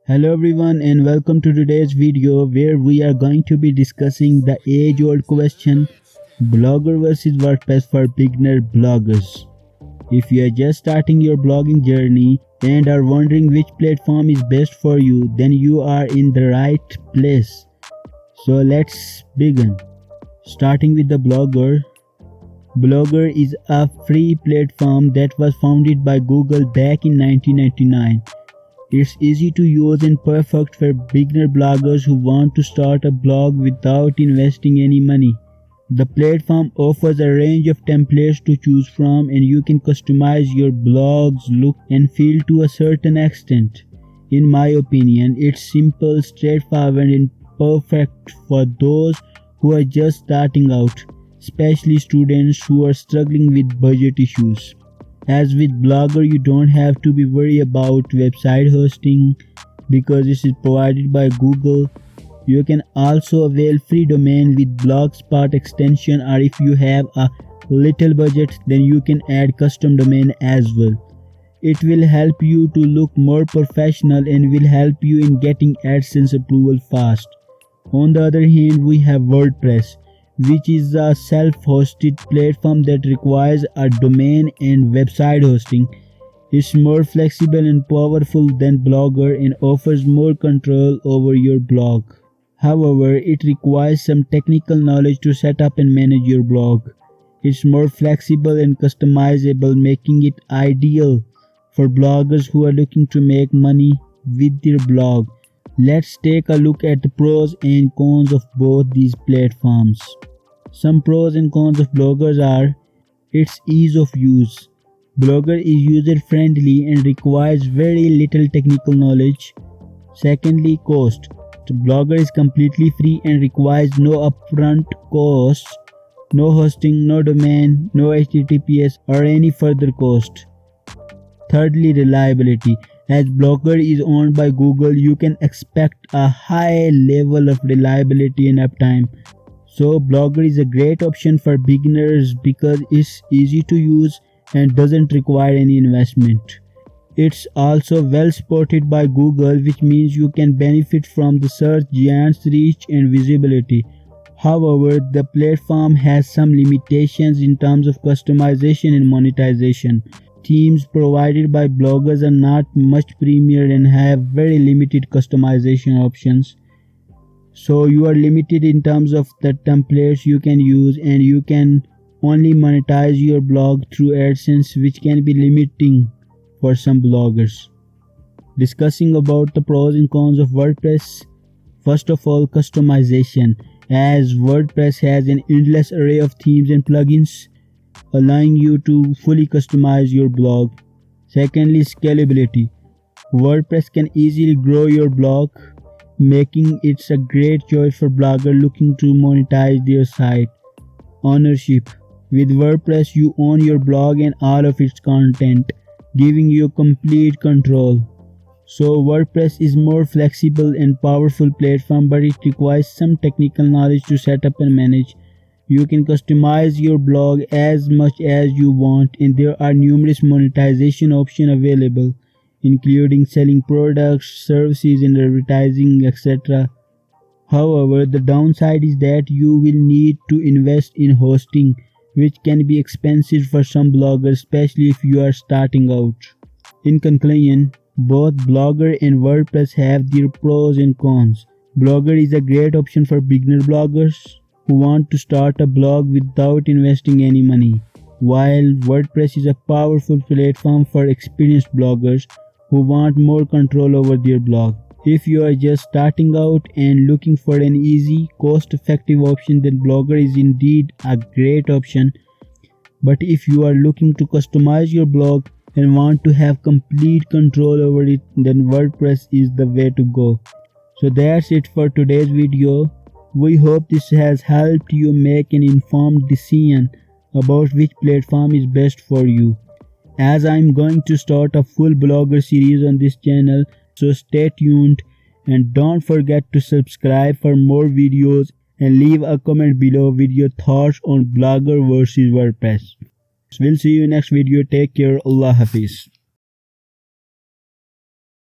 Hello everyone and welcome to today's video where we are going to be discussing the age-old question Blogger versus WordPress for beginner bloggers. If you are just starting your blogging journey and are wondering which platform is best for you, then you are in the right place. So let's begin. Starting with the Blogger. Blogger is a free platform that was founded by Google back in 1999. It's easy to use and perfect for beginner bloggers who want to start a blog without investing any money. The platform offers a range of templates to choose from and you can customize your blog's look and feel to a certain extent. In my opinion, it's simple, straightforward and perfect for those who are just starting out, especially students who are struggling with budget issues. As with Blogger, you don't have to be worried about website hosting because this is provided by Google. You can also avail free domain with Blogspot extension, or if you have a little budget, then you can add custom domain as well. It will help you to look more professional and will help you in getting AdSense approval fast. On the other hand, we have WordPress, which is a self-hosted platform that requires a domain and website hosting. It's more flexible and powerful than Blogger and offers more control over your blog. However, it requires some technical knowledge to set up and manage your blog. It's more flexible and customizable, making it ideal for bloggers who are looking to make money with their blog. Let's take a look at the pros and cons of both these platforms. Some pros and cons of Bloggers are its ease of use. Blogger is user-friendly and requires very little technical knowledge. Secondly, cost. Blogger is completely free and requires no upfront costs, no hosting, no domain, no HTTPS or any further cost. Thirdly, reliability. As Blogger is owned by Google, you can expect a high level of reliability and uptime. So Blogger is a great option for beginners because it's easy to use and doesn't require any investment. It's also well supported by Google, which means you can benefit from the search giant's reach and visibility. However, the platform has some limitations in terms of customization and monetization. Themes provided by bloggers are not much premier and have very limited customization options. So you are limited in terms of the templates you can use and you can only monetize your blog through AdSense, which can be limiting for some bloggers. Discussing about the pros and cons of WordPress. First of all, customization. As WordPress has an endless array of themes and plugins, allowing you to fully customize your blog. Secondly, scalability. WordPress can easily grow your blog, making it a great choice for bloggers looking to monetize their site. Ownership. With WordPress, you own your blog and all of its content, giving you complete control. So WordPress is more flexible and powerful platform, but it requires some technical knowledge to set up and manage. You can customize your blog as much as you want, and there are numerous monetization options available, including selling products, services and advertising, etc. However, the downside is that you will need to invest in hosting, which can be expensive for some bloggers, especially if you are starting out. In conclusion, both Blogger and WordPress have their pros and cons. Blogger is a great option for beginner bloggers who want to start a blog without investing any money, while WordPress is a powerful platform for experienced bloggers who want more control over their blog. If you are just starting out and looking for an easy, cost-effective option, then Blogger is indeed a great option. But if you are looking to customize your blog and want to have complete control over it, then WordPress is the way to go. So that's it for today's video. We hope this has helped you make an informed decision about which platform is best for you, as I'm going to start a full Blogger series on this channel, so stay tuned and don't forget to subscribe for more videos and leave a comment below with your thoughts on Blogger versus WordPress. We'll see you next video. Take care. Allah Hafiz.